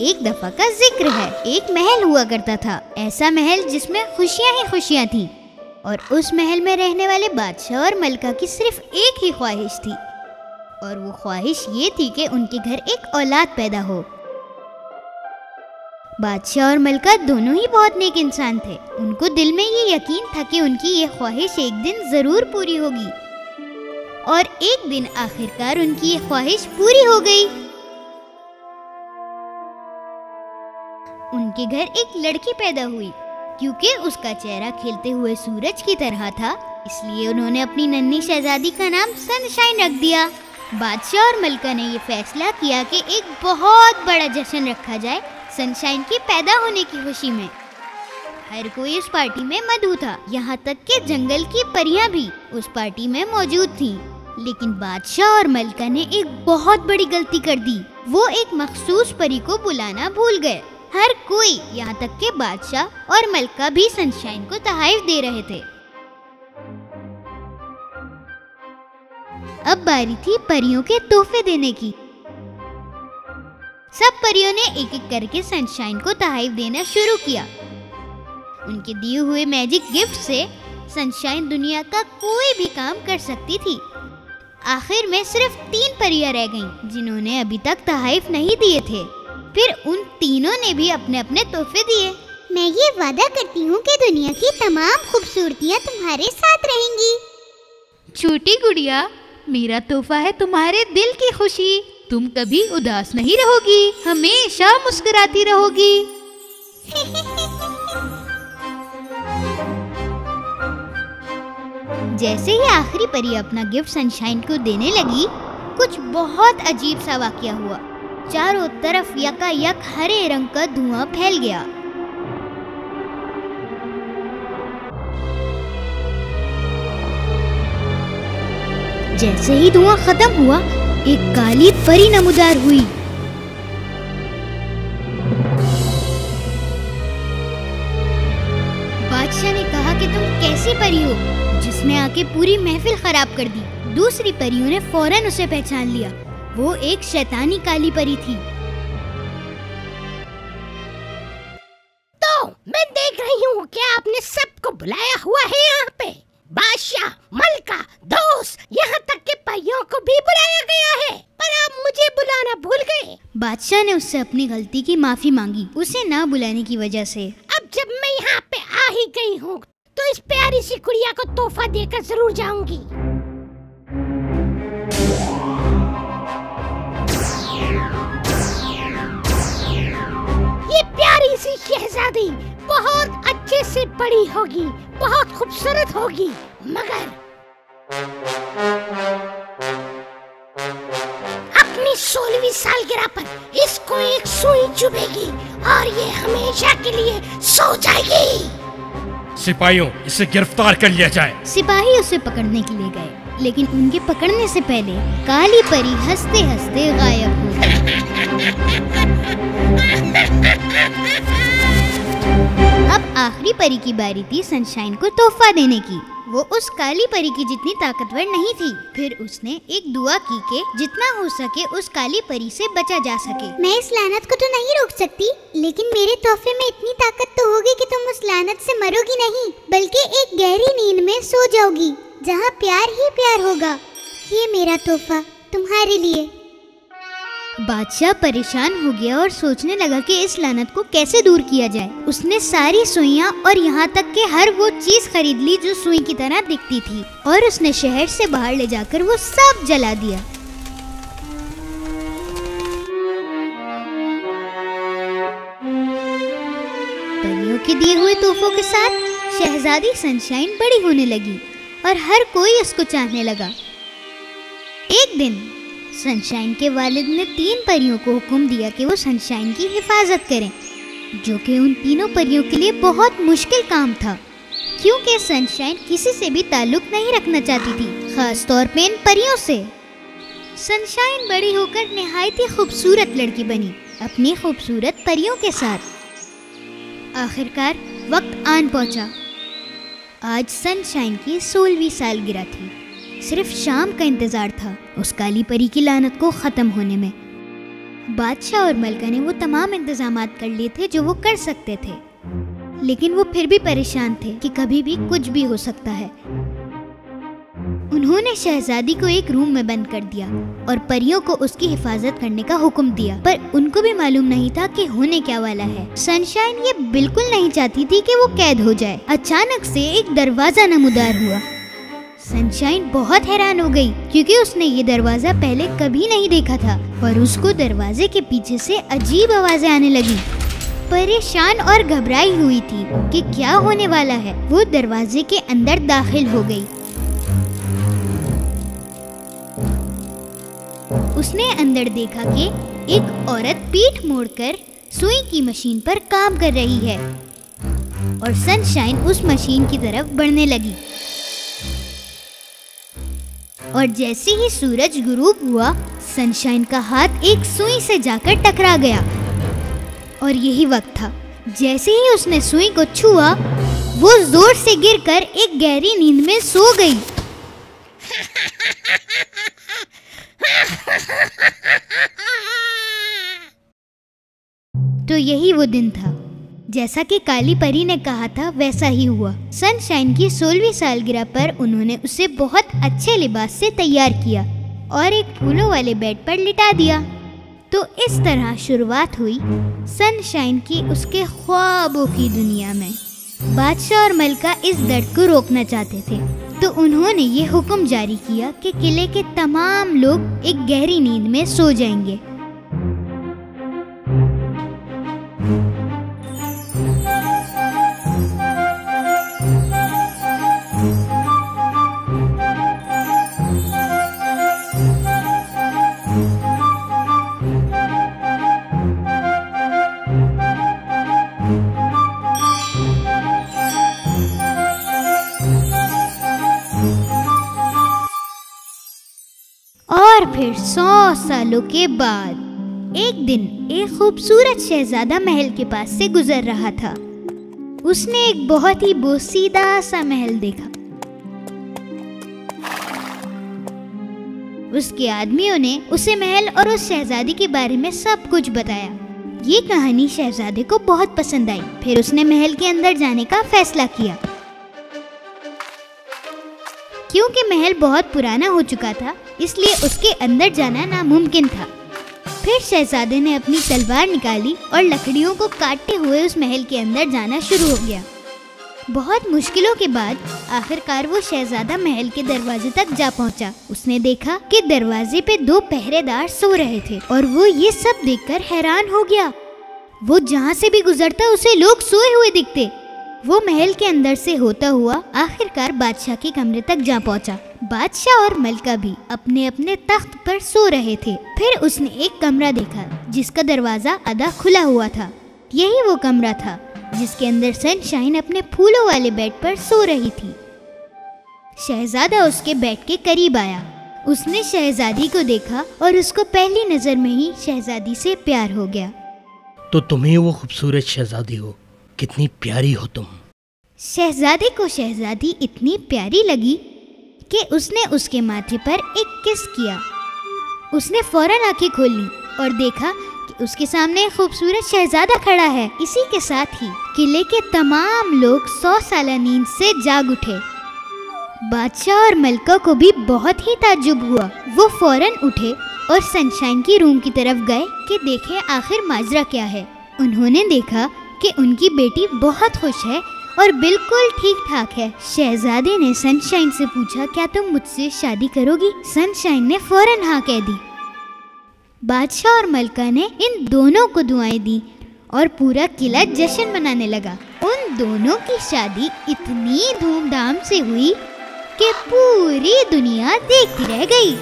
एक दफा का जिक्र है। एक महल हुआ करता था, ऐसा महल जिसमें खुशियां ही खुशियां थी। और उस महल में रहने वाले बादशाह और मलका की सिर्फ एक ही ख्वाहिश थी, और वो ख्वाहिश ये थी कि उनके घर एक औलाद पैदा हो। बादशाह और मलका दोनों ही बहुत नेक इंसान थे। उनको दिल में ये यकीन था कि उनकी ये ख्वाहिश एक दिन जरूर पूरी होगी। और एक दिन आखिरकार उनकी ये ख्वाहिश पूरी हो गई। उनके घर एक लड़की पैदा हुई। क्योंकि उसका चेहरा खिलते हुए सूरज की तरह था, इसलिए उन्होंने अपनी नन्ही शहजादी का नाम सनशाइन रख दिया। बादशाह और मलका ने ये फैसला किया कि एक बहुत बड़ा जश्न रखा जाए सनशाइन के पैदा होने की खुशी में। हर कोई इस पार्टी में मधु था, यहाँ तक कि जंगल की परियां भी उस पार्टी में मौजूद थीं। लेकिन बादशाह और मलका ने एक बहुत बड़ी गलती कर दी। वो एक मखसूस परी को बुलाना भूल गए। हर कोई, यहाँ तक के बादशाह और मलका भी सनशाइन को तोहफे दे रहे थे। अब बारी थी परियों के तोहफे देने की। सब परियों ने एक एक करके सनशाइन को तोहफे देना शुरू किया। उनके दिए हुए मैजिक गिफ्ट से सनशाइन दुनिया का कोई भी काम कर सकती थी। आखिर में सिर्फ 3 परियां रह गईं, जिन्होंने अभी तक तोहफे नहीं दिए थे। फिर उन तीनों ने भी अपने अपने तोहफे दिए। मैं ये वादा करती हूँ कि दुनिया की तमाम खूबसूरतियाँ तुम्हारे साथ रहेंगी। छोटी गुड़िया, मेरा तोहफा है तुम्हारे दिल की खुशी। तुम कभी उदास नहीं रहोगी, हमेशा मुस्कुराती रहोगी। जैसे ही आखिरी परी अपना गिफ्ट सनशाइन को देने लगी, कुछ बहुत अजीब सा वाकया हुआ। चारों तरफ यकायक हरे रंग का धुआं फैल गया। जैसे ही धुआं खत्म हुआ, एक काली परी नमूदार हुई। बादशाह ने कहा कि तुम कैसी परी हो, जिसने आके पूरी महफिल खराब कर दी। दूसरी परियों ने फौरन उसे पहचान लिया। वो एक शैतानी काली परी थी। तो मैं देख रही हूँ कि आपने सबको बुलाया हुआ है यहाँ पे। बादशाह, मलका, दोस्त, यहाँ तक के परियों को भी बुलाया गया है, पर आप मुझे बुलाना भूल गए। बादशाह ने उससे अपनी गलती की माफी मांगी, उसे ना बुलाने की वजह से। अब जब मैं यहाँ पे आ ही गई हूँ, तो इस प्यारी सी गुड़िया को तोहफा देकर जरूर जाऊंगी। ये प्यारी सी शहजादी बहुत अच्छे से बड़ी होगी, बहुत खूबसूरत होगी, मगर अपनी 16वीं सालगिरह पर इसको एक सुई चुभेगी और ये हमेशा के लिए सो जाएगी। सिपाहियों, इसे गिरफ्तार कर लिया जाए। सिपाही उसे पकड़ने के लिए गए, लेकिन उनके पकड़ने से पहले काली परी हंसते हंसते गायब हो गई। अब आखिरी परी की बारी थी सनशाइन को तोहफा देने की। वो उस काली परी की जितनी ताकतवर नहीं थी। फिर उसने एक दुआ की कि जितना हो सके उस काली परी से बचा जा सके। मैं इस लानत को तो नहीं रोक सकती, लेकिन मेरे तोहफे में इतनी ताकत तो होगी कि तुम उस लानत से मरोगी नहीं, बल्कि एक गहरी नींद में सो जाओगी, जहाँ प्यार ही प्यार होगा। ये मेरा तोहफा तुम्हारे लिए। बादशाह परेशान हो गया और सोचने लगा कि इस लानत को कैसे दूर किया जाए। उसने सारी सुइयां और यहाँ तक कि हर वो चीज खरीद ली जो सुई की तरह दिखती थी, और उसने शहर से बाहर ले जाकर वो सब जला दिया। परियों के दिए हुए तोहफों के साथ शहजादी सनशाइन बड़ी होने लगी और हर कोई उसको चाहने लगा। एक दिन सनशाइन के वालिद ने 3 परियों को हुक्म दिया कि वो सनशाइन की हिफाजत करें, जो कि उन तीनों परियों के लिए बहुत मुश्किल काम था, क्योंकि सनशाइन किसी से भी ताल्लुक नहीं रखना चाहती थी, खास तौर पे इन परियों से। सनशाइन बड़ी होकर निहायत ही खूबसूरत लड़की बनी, अपनी खूबसूरत परियों के साथ। आखिरकार वक्त आन पहुंचा। आज सनशाइन की 16वीं सालगिरह थी। सिर्फ शाम का इंतजार था उस काली परी की लानत को खत्म होने में। बादशाह और मलका ने वो तमाम इंतजामात कर लिए थे जो वो कर सकते थे, लेकिन वो फिर भी परेशान थे कि कभी भी कुछ भी हो सकता है। उन्होंने शहजादी को एक रूम में बंद कर दिया और परियों को उसकी हिफाजत करने का हुक्म दिया, पर उनको भी मालूम नहीं था कि होने क्या वाला है। सनशाइन ये बिल्कुल नहीं चाहती थी कि वो कैद हो जाए। अचानक से एक दरवाजा नमूदार हुआ। सनशाइन बहुत हैरान हो गई क्योंकि उसने ये दरवाजा पहले कभी नहीं देखा था और उसको दरवाजे के पीछे से अजीब आवाजें आने लगी। परेशान और घबराई हुई थी कि क्या होने वाला है, वो दरवाजे के अंदर दाखिल हो गई। उसने अंदर देखा कि एक औरत पीठ मोड़कर सुई की मशीन पर काम कर रही है और सनशाइन उस मशीन की तरफ बढ़ने लगी। और जैसे ही सूरज गुरूब हुआ, सनशाइन का हाथ एक सुई से जाकर टकरा गया और यही वक्त था। जैसे ही उसने सुई को छुआ, वो जोर से गिरकर एक गहरी नींद में सो गई। तो यही वो दिन था, जैसा कि काली परी ने कहा था वैसा ही हुआ। सनशाइन की 16वीं सालगिरह पर उन्होंने उसे बहुत अच्छे लिबास से तैयार किया और एक फूलों वाले बेड पर लिटा दिया। तो इस तरह शुरुआत हुई सनशाइन की उसके ख्वाबों की दुनिया में। बादशाह और मलका इस दर्द को रोकना चाहते थे, तो उन्होंने ये हुक्म जारी किया कि किले के तमाम लोग एक गहरी नींद में सो जाएंगे। और फिर 100 सालों के बाद एक दिन एक खूबसूरत शहजादा महल के पास से गुजर रहा था। उसने एक बहुत ही बोसीदा सा महल देखा। उसके आदमियों ने उसे महल और उस शहजादी के बारे में सब कुछ बताया। ये कहानी शहजादे को बहुत पसंद आई। फिर उसने महल के अंदर जाने का फैसला किया। क्योंकि महल बहुत पुराना हो चुका था, इसलिए उसके अंदर जाना नामुमकिन था। फिर शहजादे ने अपनी तलवार निकाली और लकड़ियों को काटते हुए उस महल के अंदर जाना शुरू हो गया। बहुत मुश्किलों के बाद आखिरकार वो शहजादा महल के दरवाजे तक जा पहुंचा। उसने देखा कि दरवाजे पे 2 पहरेदार सो रहे थे और वो ये सब देखकर हैरान हो गया। वो जहाँ से भी गुजरता उसे लोग सोए हुए दिखते। वो महल के अंदर से होता हुआ आखिरकार बादशाह के कमरे तक जा पहुंचा। बादशाह और मलका भी अपने अपने तख्त पर सो रहे थे। फिर उसने एक कमरा देखा जिसका दरवाजा आधा खुला हुआ था। यही वो कमरा था जिसके अंदर सनशाइन अपने फूलों वाले बेड पर सो रही थी। शहजादा उसके बेड के करीब आया। उसने शहजादी को देखा और उसको पहली नजर में ही शहजादी से प्यार हो गया। तो तुम्हें वो खूबसूरत शहजादी हो, कितनी प्यारी हो तुम। शहजादे को शहजादी इतनी प्यारी लगी कि उसने उसके माथे पर एक किस किया। उसने फौरन आंखें खोल ली और देखा कि उसके सामने एक खूबसूरत शहजादा खड़ा है। इसी के साथ ही किले के तमाम लोग 100 साला नींद से जाग उठे। बादशाह और मलका को भी बहुत ही ताज्जुब हुआ। वो फौरन उठे और सनशाइन की रूम की तरफ गए कि देखें आखिर माजरा क्या है। उन्होंने देखा कि उनकी बेटी बहुत खुश है और बिल्कुल ठीक ठाक है। शहजादे ने सनशाइन से पूछा, क्या तुम मुझसे शादी करोगी? सनशाइन ने फौरन हाँ कह दी। बादशाह और मलका ने इन दोनों को दुआएं दी और पूरा किला जश्न मनाने लगा। उन दोनों की शादी इतनी धूमधाम से हुई कि पूरी दुनिया देखती रह गई।